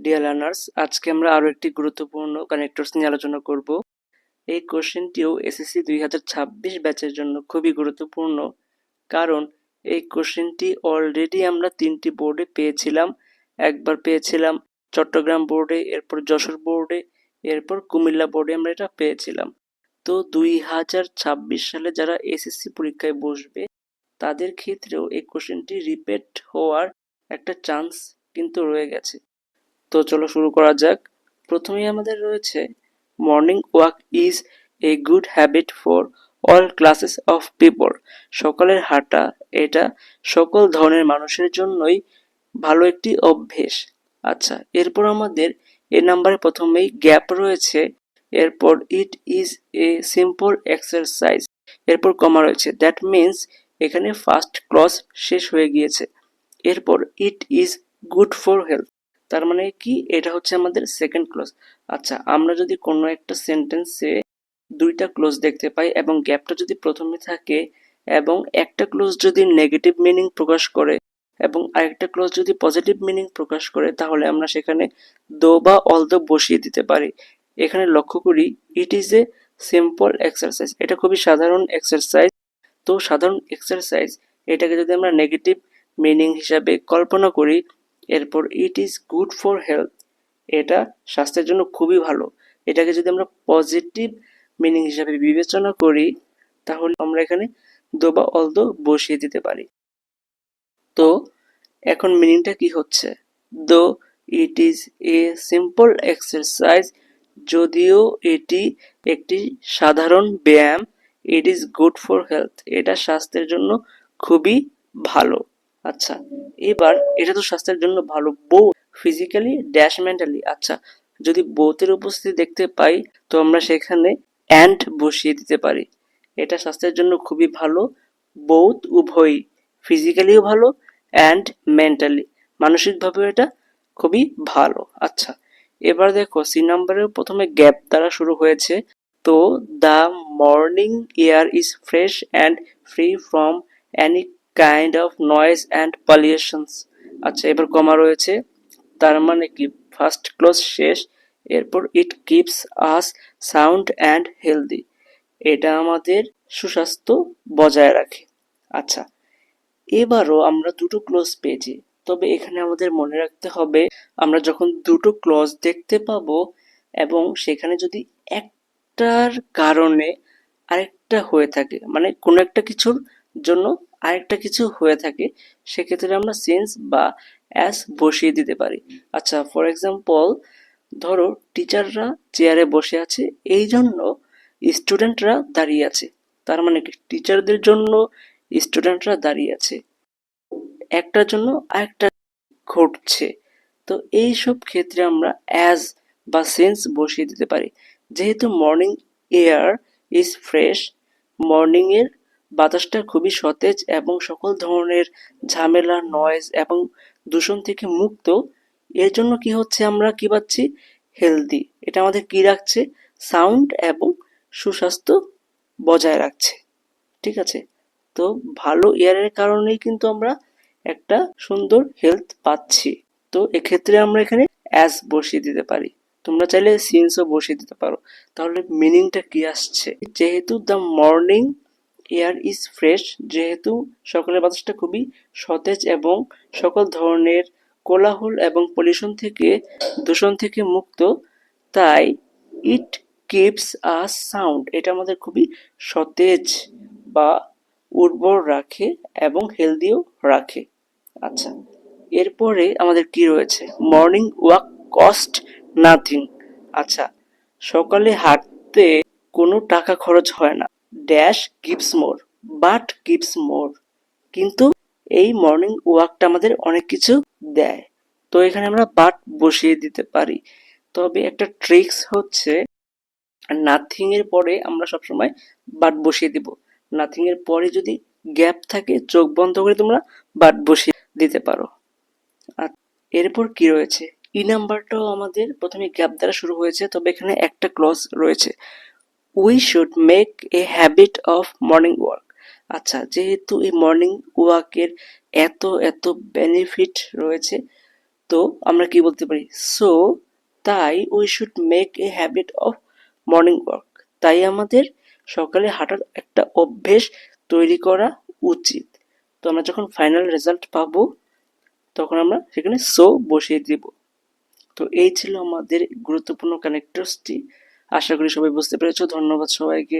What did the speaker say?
Dear learners, আজকে আমরা আরো একটি গুরুত্বপূর্ণ কানেক্টরস নিয়ে আলোচনা করব। এই কোশ্চেনটিও এসএসসি 2026 ব্যাচের জন্য খুবই গুরুত্বপূর্ণ, কারণ এই কোশ্চেনটি অলরেডি আমরা তিনটি বোর্ডে পেয়েছিলাম। একবার পেয়েছিলাম চট্টগ্রাম বোর্ডে, এরপর যশোর বোর্ডে, এরপর কুমিল্লা বোর্ডে আমরা এটা পেয়েছিলাম। তো 2026 সালে যারা এসএসসি পরীক্ষায় বসবে তাদের ক্ষেত্রেও এই কোশ্চেনটি রিপিট হওয়ার একটা চান্স কিন্তু রয়ে গেছে। তো চলো শুরু করা যাক। প্রথমেই আমাদের রয়েছে morning walk is a good habit for all classes of people. সকালের হাঁটা এটা সকল ধরনের মানুষের জন্যই ভালো একটি অভ্যেস। আচ্ছা, এরপর আমাদের এ নাম্বারে প্রথমেই গ্যাপ রয়েছে, এরপর it is a simple exercise, এরপর কমা রয়েছে, দ্যাট মিনস এখানে ফার্স্ট ক্লজ শেষ হয়ে গিয়েছে। এরপর it is good for health, তার মানে কি এটা হচ্ছে আমাদের সেকেন্ড ক্লজ। আচ্ছা, আমরা যদি কোনো একটা সেন্টেন্সে দুইটা ক্লোজ দেখতে পাই এবং গ্যাপটা যদি প্রথমে থাকে এবং একটা ক্লোজ যদি নেগেটিভ মিনিং প্রকাশ করে এবং আরেকটা ক্লোজ যদি পজিটিভ মিনিং প্রকাশ করে, তাহলে আমরা সেখানে দো বা অল দো বসিয়ে দিতে পারি। এখানে লক্ষ্য করি it is a simple exercise, এটা খুবই সাধারণ এক্সারসাইজ। তো সাধারণ এক্সারসাইজ এটাকে যদি আমরা নেগেটিভ মিনিং হিসাবে কল্পনা করি, এরপর it is good for health, এটা স্বাস্থ্যের জন্য খুবই ভালো, এটাকে যদি আমরা পজিটিভ মিনিং হিসাবে বিবেচনা করি, তাহলে আমরা এখানে দো বা অল দো বসিয়ে দিতে পারি। তো এখন মিনিংটা কি হচ্ছে, দো it is a simple exercise, যদিও এটি একটি সাধারণ ব্যায়াম, it is good for health, এটা স্বাস্থ্যের জন্য খুবই ভালো। আচ্ছা, এবার এটা তো স্বাস্থ্যের জন্য ভালো, বোথ ফিজিক্যালি ড্যাশ মেন্টালি। আচ্ছা, যদি বোথের উপস্থিতি দেখতে পাই তো আমরা সেখানে অ্যান্ড বসিয়ে দিতে পারি। এটা স্বাস্থ্যের জন্য খুবই ভালো, বোথ উভয়ই, ফিজিক্যালিও ভালো অ্যান্ড মেন্টালি, মানসিকভাবেও এটা খুবই ভালো। আচ্ছা, এবার দেখো সি নাম্বারের প্রথমে গ্যাপ দ্বারা শুরু হয়েছে। তো the morning air is fresh and free from Annie kind of noise and pollutions. আচ্ছা, এবার কমা রয়েছে, তার মানে কি ফার্স্ট ক্লোজ শেষ, এরপর it keeps us sound and healthy, এটা আমাদের সুস্বাস্থ্য বজায় রাখে। আচ্ছা, এবারও আমরা দুটো ক্লজ পেয়েছি, তবে এখানে আমাদের মনে রাখতে হবে আমরা যখন দুটো ক্লজ দেখতে পাবো এবং সেখানে যদি একটার কারণে আরেকটা হয়ে থাকে, মানে কোনো একটা কিছুর জন্য আরেকটা কিছু হয়ে থাকে, সেক্ষেত্রে আমরা সিন্স বা অ্যাস বসিয়ে দিতে পারি। আচ্ছা, ফর এক্সাম্পল ধরো টিচাররা চেয়ারে বসে আছে, এই জন্য স্টুডেন্টরা দাঁড়িয়ে আছে, তার মানে কি টিচারদের জন্য স্টুডেন্টরা দাঁড়িয়ে আছে, একটার জন্য আরেকটা ঘটছে। তো এই সব ক্ষেত্রে আমরা অ্যাজ বা সিন্স বসিয়ে দিতে পারি। যেহেতু morning air is fresh, morning এর বাতাসটা খুবই সতেজ এবং সকল ধরনের ঝামেলা, নয়েজ এবং দূষণ থেকে মুক্ত, এর জন্য কি হচ্ছে, আমরা কি পাচ্ছি, হেলদি, এটা আমাদের কি রাখছে, সাউন্ড এবং সুস্বাস্থ্য বজায় রাখছে। ঠিক আছে, তো ভালো এয়ারের কারণেই কিন্তু আমরা একটা সুন্দর হেলথ পাচ্ছি। তো এক্ষেত্রে আমরা এখানে অ্যাজ বসিয়ে দিতে পারি, তোমরা চাইলে সিন্সও বসিয়ে দিতে পারো। তাহলে মিনিংটা কি আসছে, যেহেতু the morning air is fresh, যেহেতু সকালের বাতাসটা খুবই সতেজ এবং সকল ধরনের কোলাহল এবং পলিউশন থেকে, দূষণ থেকে মুক্ত, তাই ইট কিপস আস সাউন্ড, এটা আমাদের খুবই সতেজ বা উর্বর রাখে এবং হেলদিও রাখে। আচ্ছা, এরপরে আমাদের কি রয়েছে, মর্নিং ওয়াক কস্ট নাথিং। আচ্ছা, সকালে হাঁটতে কোনো টাকা খরচ হয় না, dash gives more, but gives মোর, কিন্তু এই মর্নিং ওয়াকটা আমাদের অনেক কিছু দেয়। তো এখানে আমরা বাট বসিয়ে দিতে পারি, তবে একটা ট্রিক্স হচ্ছে নাথিং এর পরে আমরা সবসময় বাট বসিয়ে দিব, নাথিং এর পরে যদি গ্যাপ থাকে চোখ বন্ধ করে তোমরা বাট বসিয়ে দিতে পারো। আর এরপর কি রয়েছে, ই নাম্বারটাও আমাদের প্রথমে গ্যাপ দ্বারা শুরু হয়েছে, তবে এখানে একটা ক্লজ রয়েছে, we should make a habit of morning walk. আচ্ছা, যেহেতু এই মর্নিং ওয়াকের এত এত বেনিফিট রয়েছে, তো আমরা কি বলতে পারি, সো তাই we should make a habit of morning walk, তাই আমাদের সকালে হাঁটার একটা অভ্যেস তৈরি করা উচিত। তো আমরা যখন ফাইনাল রেজাল্ট পাবো তখন আমরা সেখানে সো বসিয়ে দিব। তো এই ছিল আমাদের গুরুত্বপূর্ণ কানেক্টরসটি। আশা করি সবাই বুঝতে পেরেছো। ধন্যবাদ সবাইকে।